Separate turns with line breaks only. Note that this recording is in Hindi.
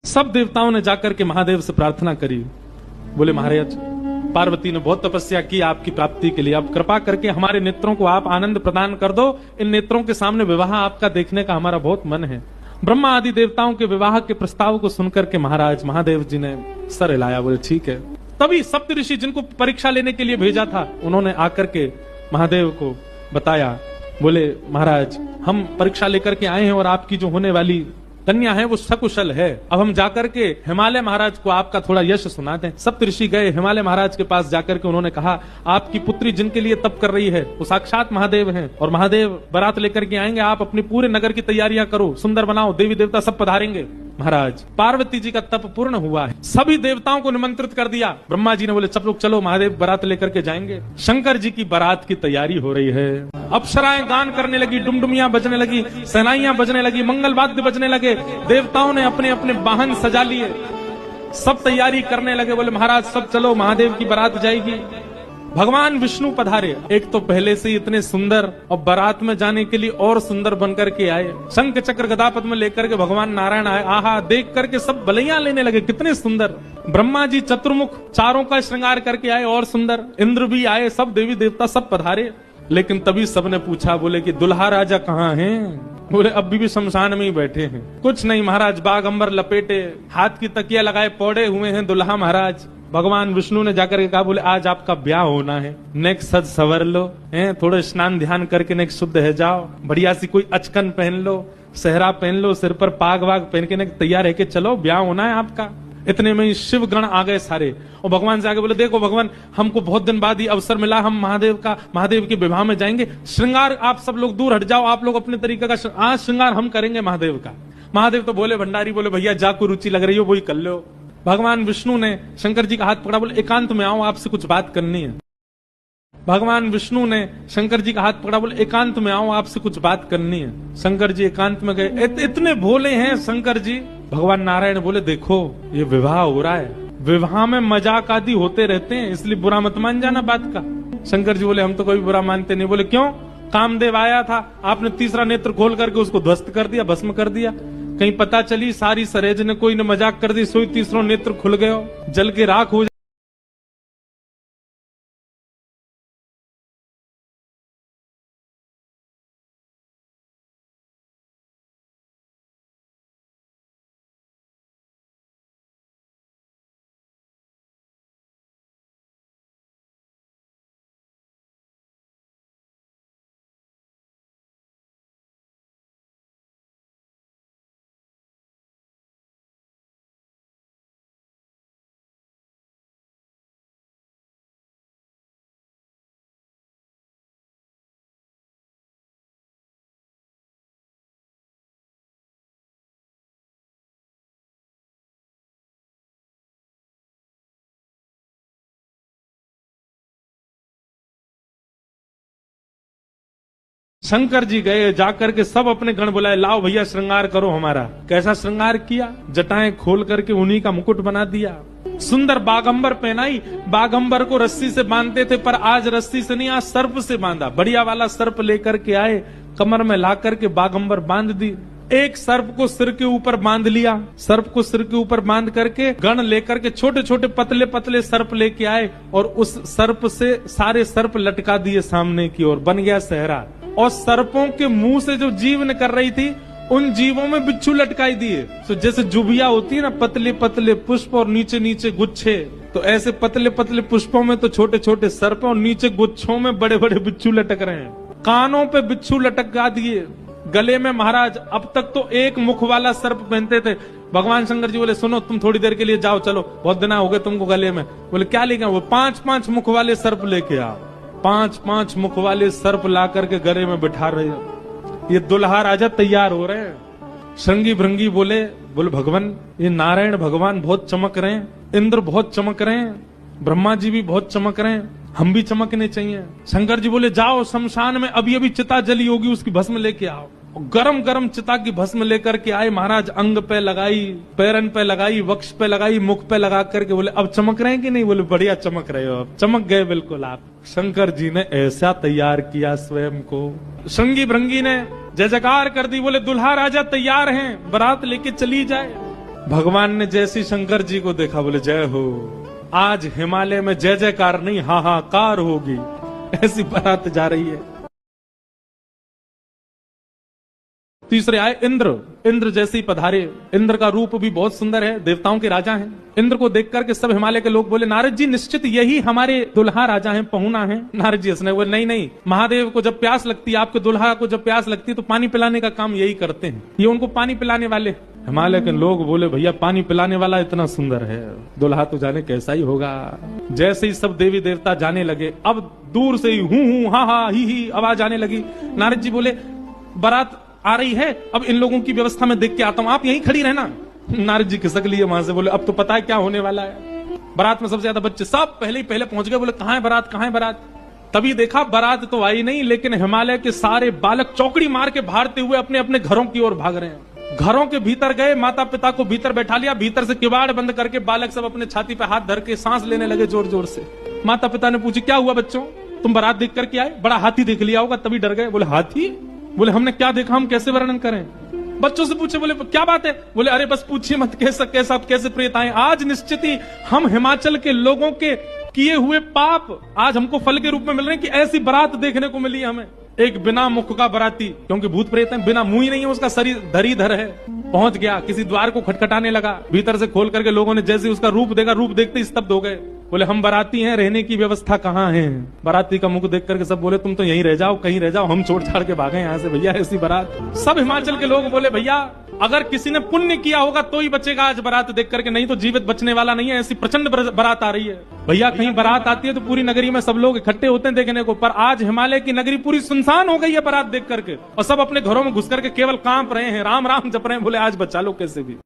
सब देवताओं ने जाकर के महादेव से प्रार्थना करी। बोले महाराज, पार्वती ने बहुत तपस्या की आपकी प्राप्ति के लिए, अब कृपा करके हमारे नेत्रों को आप आनंद प्रदान कर दो। इन नेत्रों के सामने विवाह आपका देखने का हमारा बहुत मन है। ब्रह्मा आदि देवताओं के विवाह के प्रस्ताव को सुनकर के महाराज महादेव जी ने सर हिलाया। बोले ठीक है। तभी सप्त ऋषि जिनको परीक्षा लेने के लिए भेजा था, उन्होंने आकर के महादेव को बताया। बोले महाराज, हम परीक्षा लेकर के आए हैं और आपकी जो होने वाली कन्या है वो सकुशल है। अब हम जाकर के हिमालय महाराज को आपका थोड़ा यश सुना दें। सप्त ऋषि गए हिमालय महाराज के पास जाकर के उन्होंने कहा, आपकी पुत्री जिनके लिए तप कर रही है वो साक्षात महादेव हैं और महादेव बारात लेकर के आएंगे। आप अपने पूरे नगर की तैयारियां करो, सुंदर बनाओ, देवी देवता सब पधारेंगे। महाराज, पार्वती जी का तप पूर्ण हुआ है, सभी देवताओं को निमंत्रित कर दिया। ब्रह्मा जी ने बोले सब लोग चलो, महादेव बारात लेकर के जाएंगे। शंकर जी की बारात की तैयारी हो रही है। अप्सराएं गान करने लगी, डुमडुमियां बजने लगी, सहनाइयां बजने लगी, मंगल वाद्य बजने लगे। देवताओं ने अपने अपने वाहन सजा लिए, सब तैयारी करने लगे। बोले महाराज सब चलो, महादेव की बारात जाएगी। भगवान विष्णु पधारे। एक तो पहले से ही इतने सुंदर और बारात में जाने के लिए और सुंदर बनकर के आए। शंख चक्र गदा पद्म लेकर के भगवान नारायण आए। आहा, देख करके सब बलैया लेने लगे, कितने सुंदर। ब्रह्मा जी चतुर्मुख चारों का श्रृंगार करके आए और सुंदर। इंद्र भी आए, सब देवी देवता सब पधारे। लेकिन तभी सबने पूछा, बोले कि दुल्हा राजा कहाँ हैं? बोले अभी भी शमशान में ही बैठे हैं। कुछ नहीं महाराज, बाग अंबर लपेटे, हाथ की तकिया लगाए पौड़े हुए हैं दुल्हा महाराज। भगवान विष्णु ने जाकर के कहा, बोले आज आपका ब्याह होना है, नेक सज सवर लो, हैं थोड़ा स्नान ध्यान करके नेक शुद्ध है जाओ, बढ़िया सी कोई अचकन पहन लो, सहरा पहन लो, सिर पर पाग वाग पहन के तैयार है के चलो, ब्याह होना है आपका। इतने में ही शिव गण आ गए सारे और भगवान से आगे बोले, देखो भगवान, हमको बहुत दिन बाद ही अवसर मिला, हम महादेव के विवाह में जाएंगे। श्रृंगार आप सब लोग दूर हट जाओ, आप लोग अपने तरीके का आज श्रृंगार हम करेंगे महादेव का। महादेव तो बोले भंडारी, बोले भैया जाको रुचि लग रही हो वही कर लो। भगवान विष्णु ने शंकर जी का हाथ पकड़ा, बोले एकांत में आओ, आपसे कुछ बात करनी है। भगवान विष्णु ने शंकर जी का हाथ पकड़ा, बोले एकांत में आओ, आपसे कुछ बात करनी है। शंकर जी एकांत में गए। इतने भोले हैं शंकर जी। भगवान नारायण बोले, देखो ये विवाह हो रहा है, विवाह में मजाक आदि होते रहते हैं, इसलिए बुरा मत मान जाना बात का। शंकर जी बोले, हम तो कोई बुरा मानते नहीं। बोले क्यों? कामदेव आया था, आपने तीसरा नेत्र खोल करके उसको ध्वस्त कर दिया, भस्म कर दिया। कहीं पता चली सारी सरेज ने कोई ने मजाक कर दी, सोई तीसरा नेत्र खुल गयो, जल के राख हो। शंकर जी गए, जाकर के सब अपने गण बुलाए, लाओ भैया श्रृंगार करो हमारा। कैसा श्रृंगार किया? जटाएं खोल करके उन्हीं का मुकुट बना दिया, सुंदर बागंबर पहनाई। बागंबर को रस्सी से बांधते थे, पर आज रस्सी से नहीं, आज सर्प से बांधा। बढ़िया वाला सर्प लेकर के आए, कमर में ला करके बागंबर बांध दी। एक सर्प को सिर के ऊपर बांध लिया, सर्प को सिर के ऊपर बांध करके गण लेकर के छोटे छोटे पतले पतले सर्प लेके आए और उस सर्प से सारे सर्प लटका दिए सामने की ओर, बन गया सहरा। और सर्पों के मुंह से जो जीव निकल रही थी, उन जीवों में बिच्छू लटकाई दिए। तो जैसे जुबिया होती है ना, पतले पतले पुष्प और नीचे नीचे गुच्छे, तो ऐसे पतले पतले पुष्पों में तो छोटे छोटे सर्प और नीचे गुच्छों में बड़े बड़े बिच्छू लटक रहे हैं। कानों पे बिच्छू लटका दिए, गले में महाराज अब तक तो एक मुख वाला सर्प पहनते थे। भगवान शंकर जी बोले, सुनो तुम थोड़ी देर के लिए जाओ, चलो बहुत दिन हो गए तुमको गले में। बोले क्या लेके? वो 5-5 मुख वाले सर्प लेके आओ। 5-5 मुख वाले सर्प ला करके गले में बिठा रहे हो। ये दुल्हा राजा तैयार हो रहे हैं। श्रृंगी भृंगी बोले भगवान, ये नारायण भगवान बहुत चमक रहे हैं, इंद्र बहुत चमक रहे हैं, ब्रह्मा जी भी बहुत चमक रहे हैं, हम भी चमकने चाहिए। शंकर जी बोले, जाओ शमशान में अभी अभी चिता जली होगी, उसकी भस्म लेके आओ। गरम गरम चिता की भस्म लेकर के आए महाराज, अंग पे लगाई, पैरन पे लगाई, वक्ष पे लगाई, मुख पे लगा करके बोले, अब चमक रहे हैं कि नहीं? बोले बढ़िया चमक रहे हो, अब चमक गए बिल्कुल आप। शंकर जी ने ऐसा तैयार किया स्वयं को। श्रृंगी भृंगी ने जय जयकार कर दी, बोले दुल्हा राजा तैयार हैं, बारात लेके चली जाए। भगवान ने जैसी शंकर जी को देखा बोले जय हो, आज हिमालय में जय जयकार नहीं हाहाकार होगी, ऐसी बारात जा रही है। तीसरे आए इंद्र। इंद्र जैसे ही पधारे, इंद्र का रूप भी बहुत सुंदर है, देवताओं के राजा हैं। इंद्र को देख करके सब हिमालय के लोग बोले नारद जी निश्चित यही हमारे दुल्हा राजा हैं, पहुना हैं। नारद जी हंसने बोले नहीं नहीं, महादेव को जब प्यास लगती है, आपके दुल्हा को जब प्यास लगती है तो पानी पिलाने का काम यही करते हैं, ये उनको पानी पिलाने वाले। हिमालय के लोग बोले भैया पानी पिलाने वाला इतना सुंदर है, दुल्हा तो जाने कैसा ही होगा। जैसे ही सब देवी देवता जाने लगे, अब दूर से ही हूं हा हा ही आवाज आने लगी। नारद जी बोले बारात आ रही है, अब इन लोगों की व्यवस्था में देख के आता हूं, आप यहीं खड़ी रहना। नारद जी खिसक लिए वहां से, बोले अब तो पता है क्या होने वाला है। बारात में सबसे ज्यादा बच्चे सब पहले ही पहले पहुंच गए, बोले कहां है बारात, कहां है बारात। तभी देखा बारात तो आई नहीं, लेकिन हिमालय के सारे बालक चौकड़ी मार के भागते हुए अपने अपने घरों की ओर भाग रहे हैं। घरों के भीतर गए, माता पिता को भीतर बैठा लिया, भीतर से किवाड़ बंद करके बालक सब अपने छाती पे हाथ धर के सांस लेने लगे जोर जोर से। माता पिता ने पूछी क्या हुआ बच्चों, तुम बारात देख करके आए, बड़ा हाथी देख लिया होगा तभी डर गए। बोले हाथी, बोले हमने क्या देखा, हम कैसे वर्णन करें। बच्चों से पूछे, बोले क्या बात है, बोले अरे बस पूछिए मत, कैसे प्रेत आए। आज निश्चित ही हम हिमाचल के लोगों के किए हुए पाप आज हमको फल के रूप में मिल रहे हैं कि ऐसी बारात देखने को मिली हमें। एक बिना मुख का बराती, क्योंकि भूत प्रेत है, बिना मुंह ही नहीं है, उसका शरीर धरीधर है, पहुंच गया, किसी द्वार को खटखटाने लगा, भीतर से खोल करके लोगों ने जैसे उसका रूप देखा, रूप देखते ही स्तब्ध हो गए। बोले हम बाराती हैं, रहने की व्यवस्था कहाँ है। बाराती का मुख देख करके सब बोले तुम तो यहीं रह जाओ, कहीं रह जाओ, हम छोड़ छाड़ के भागे यहाँ से, भैया ऐसी बारात। सब हिमाचल के लोग बोले भैया अगर किसी ने पुण्य किया होगा तो ही बचेगा आज बारात देख करके, नहीं तो जीवित बचने वाला नहीं है, ऐसी प्रचंड बारात आ रही है। भैया कहीं बारात आती है तो पूरी नगरी में सब लोग इकट्ठे होते हैं देखने को, पर आज हिमालय की नगरी पूरी सुनसान हो गई है बारात देख करके, और सब अपने घरों में घुस करके केवल कांप रहे हैं, राम राम जप रहे हैं। बोले आज बचा लो कैसे भी।